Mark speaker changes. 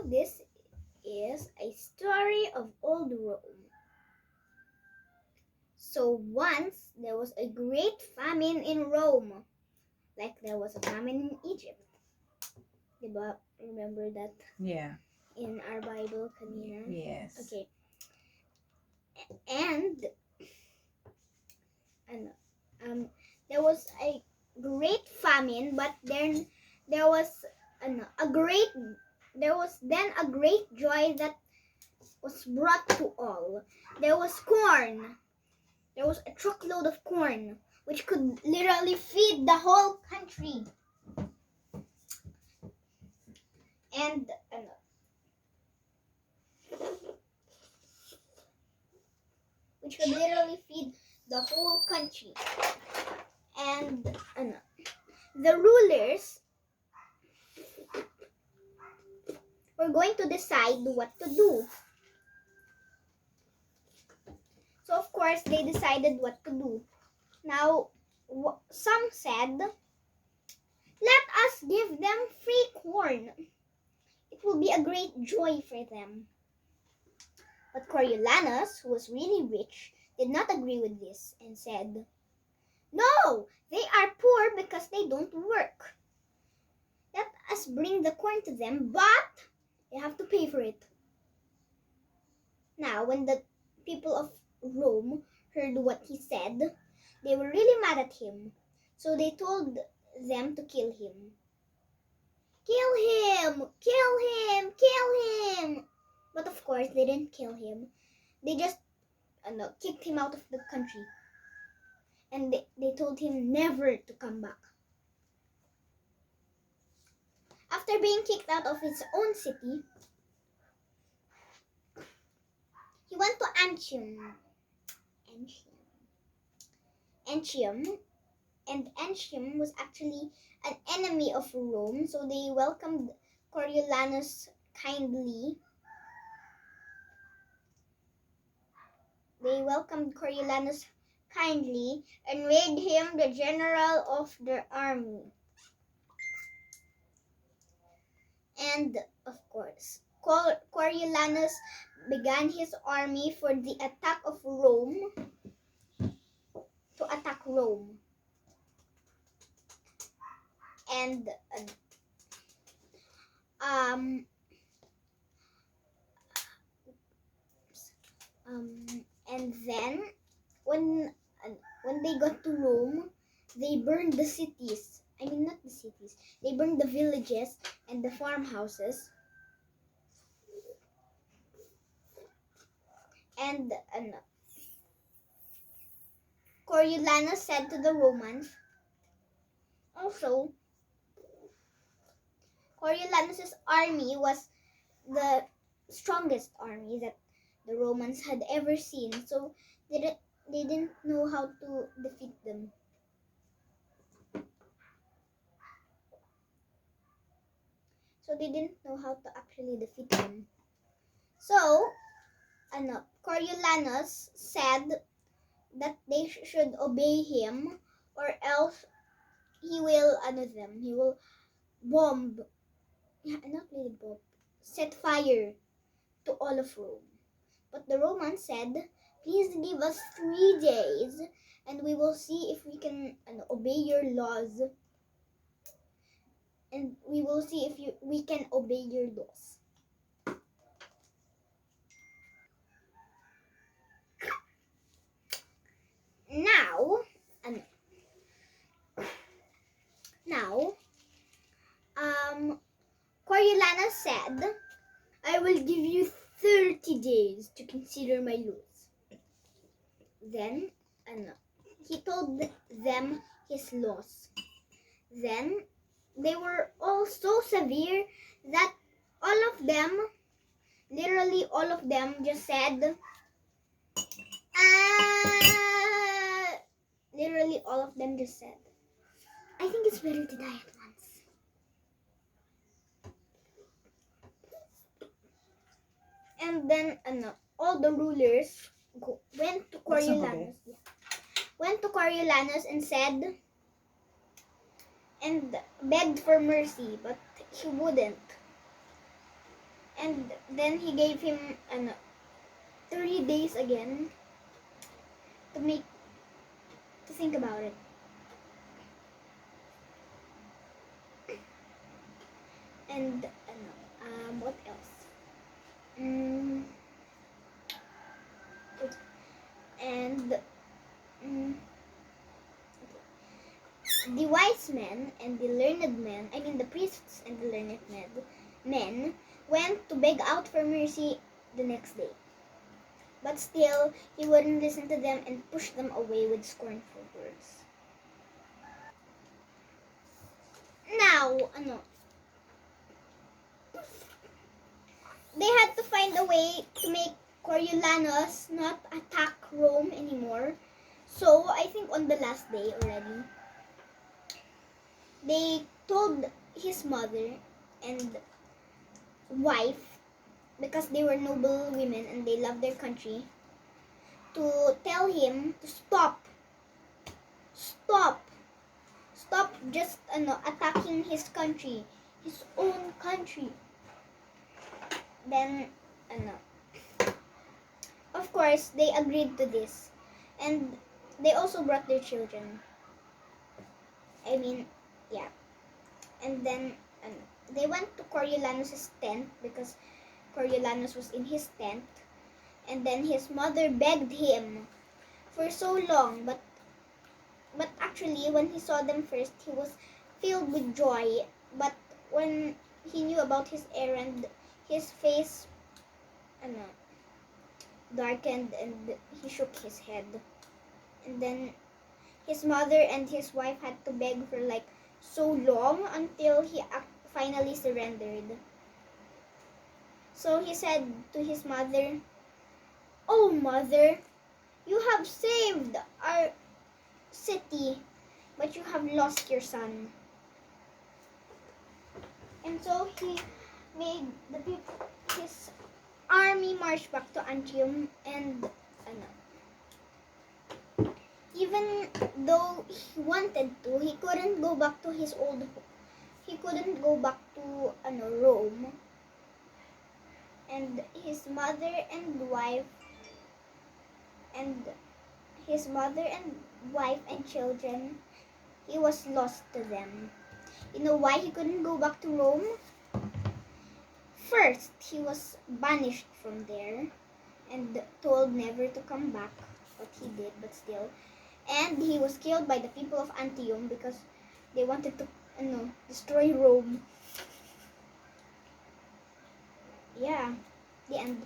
Speaker 1: this is a story of old Rome. So once there was a great famine in Rome, like there was a famine in Egypt. Diba? Remember that?
Speaker 2: Yeah.
Speaker 1: In our Bible, kanina?
Speaker 2: Yes.
Speaker 1: Okay. And there was a great famine, but then there was a great joy that was brought to all. There was corn. There was a truckload of corn, which could literally feed the whole country. And which could literally feed the whole country. And the rulers were going to decide what to do. So of course they decided what to do. Now some said, let us give them free corn. It will be a great joy for them. But Coriolanus, who was really rich, did not agree with this and said, no, they are poor because they don't work. Let us bring the corn to them, but they have to pay for it. Now, when the people of Rome heard what he said, they were really mad at him. So they told them to kill him. Kill him! Kill him! Kill him! But of course, they didn't kill him. They just kicked him out of the country. And they told him never to come back. After being kicked out of his own city, he went to Antium. And Antium was actually an enemy of Rome, so they welcomed Coriolanus kindly. And made him the general of their army. And of course, Coriolanus began his army for the attack of Rome, to attack Rome. And and then when they got to Rome, they burned the cities. I mean, not the cities. They burned the villages and the farmhouses. And Coriolanus said to the Romans, also, Coriolanus' army was the strongest army that the Romans had ever seen, so they didn't know how to defeat them. So Coriolanus said that they should obey him, or else he will bomb. Not really bomb. Set fire to all of Rome. But the Romans said, please give us 3 days and we will see if we can obey your laws. And we will see if we can obey your laws. Now, Coriolanus said, I will give you 30 days to consider my laws. Then, he told them his laws. Then, they were all so severe that literally all of them just said, I think it's better to die at once. And then all the rulers went to Coriolanus and said, and begged for mercy, but he wouldn't. And then he gave him 30 days again to think about it. And what else? And the wise men and the learned men, I mean the priests and the learned men went to beg out for mercy the next day. But still, he wouldn't listen to them and pushed them away with scornful words. Now, they had to find a way to make Coriolanus not attack Rome anymore. So, I think on the last day already, they told his mother and wife, because they were noble women and they loved their country, to tell him to stop just attacking his country, his own country. Then of course they agreed to this, and they also brought their children. I mean, yeah. And then they went to Coriolanus' tent, because Coriolanus was in his tent, and then his mother begged him for so long, but actually when he saw them first, he was filled with joy. But when he knew about his errand, his face darkened and he shook his head. And then his mother and his wife had to beg for like so long until he finally surrendered. So he said to his mother, "Oh, mother, you have saved our city, but you have lost your son." And so he made his army march back to Antioch, and even though he wanted to, he couldn't go back to his old home. He couldn't go back to Rome. And his mother and wife and children, he was lost to them. You know why he couldn't go back to Rome? First, he was banished from there and told never to come back, but he did, but still. And he was killed by the people of Antioch because they wanted to destroy Rome. Yeah, the end.